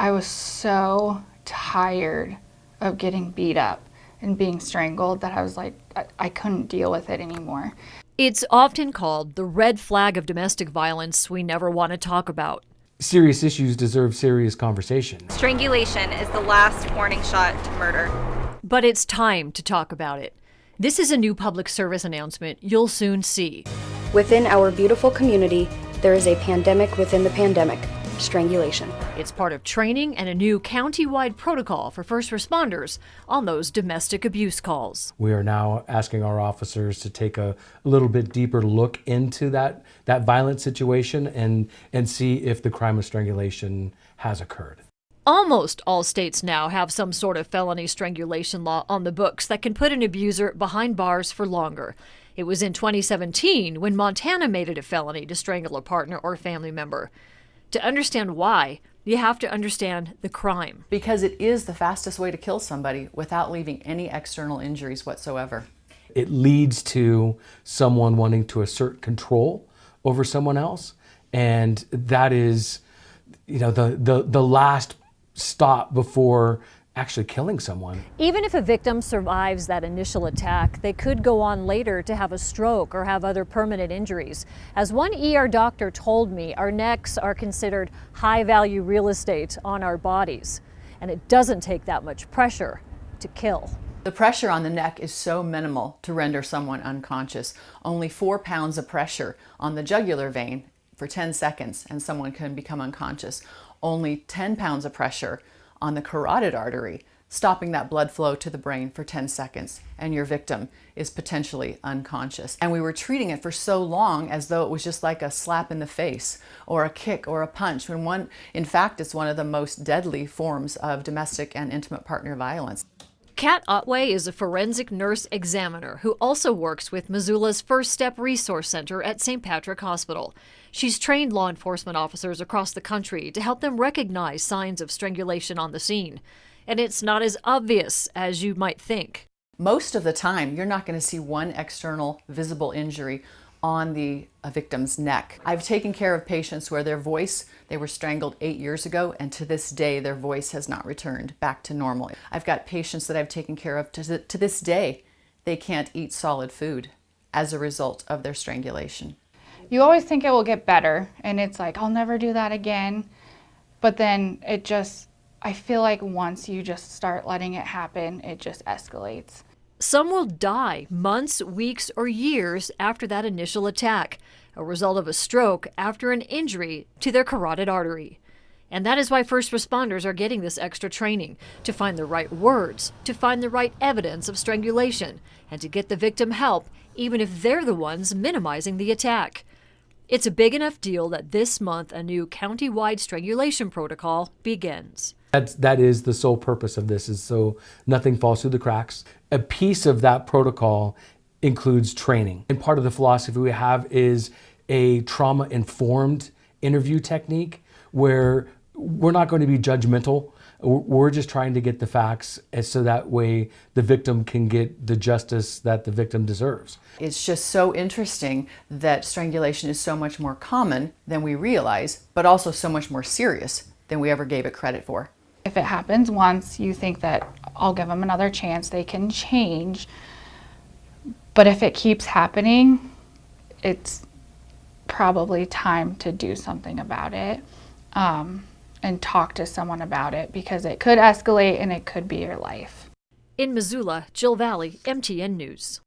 I was so tired of getting beat up and being strangled that I was like, I couldn't deal with it anymore. It's often called the red flag of domestic violence we never want to talk about. Serious issues deserve serious conversation. Strangulation is the last warning shot to murder. But it's time to talk about it. This is a new public service announcement you'll soon see. Within our beautiful community, there is a pandemic within the pandemic, strangulation. It's part of training and a new county-wide protocol for first responders on those domestic abuse calls. We are now asking our officers to take a little bit deeper look into that violent situation and see if the crime of strangulation has occurred. Almost all states now have some sort of felony strangulation law on the books that can put an abuser behind bars for longer. It was in 2017 when Montana made it a felony to strangle a partner or family member. To understand why, you have to understand the crime. Because it is the fastest way to kill somebody without leaving any external injuries whatsoever. It leads to someone wanting to assert control over someone else, and that is, the last stop before actually killing someone. Even if a victim survives that initial attack, they could go on later to have a stroke or have other permanent injuries. As one ER doctor told me, our necks are considered high-value real estate on our bodies, and it doesn't take that much pressure to kill. The pressure on the neck is so minimal to render someone unconscious. Only 4 pounds of pressure on the jugular vein for 10 seconds and someone can become unconscious. Only 10 pounds of pressure on the carotid artery, stopping that blood flow to the brain for 10 seconds, and your victim is potentially unconscious. And we were treating it for so long as though it was just like a slap in the face or a kick or a punch, when in fact, it's one of the most deadly forms of domestic and intimate partner violence. Kat Otway is a forensic nurse examiner who also works with Missoula's First Step Resource Center at St. Patrick Hospital. She's trained law enforcement officers across the country to help them recognize signs of strangulation on the scene. And it's not as obvious as you might think. Most of the time, you're not going to see one external visible injury on the victim's neck. I've taken care of patients where they were strangled 8 years ago, and to this day, their voice has not returned back to normal. I've got patients that I've taken care of to this day, they can't eat solid food as a result of their strangulation. You always think it will get better, and it's like, I'll never do that again. But then I feel like once you just start letting it happen, it just escalates. Some will die months, weeks, or years after that initial attack, a result of a stroke after an injury to their carotid artery. And that is why first responders are getting this extra training, to find the right words, to find the right evidence of strangulation, and to get the victim help, even if they're the ones minimizing the attack. It's a big enough deal that this month a new county-wide strangulation protocol begins. That is the sole purpose of this, is so nothing falls through the cracks. A piece of that protocol includes training. And part of the philosophy we have is a trauma-informed interview technique where we're not going to be judgmental. We're just trying to get the facts so that way the victim can get the justice that the victim deserves. It's just so interesting that strangulation is so much more common than we realize, but also so much more serious than we ever gave it credit for. If it happens once, you think that I'll give them another chance, they can change. But if it keeps happening, it's probably time to do something about it. And talk to someone about it, because it could escalate and it could be your life. In Missoula, Jill Valley, MTN News.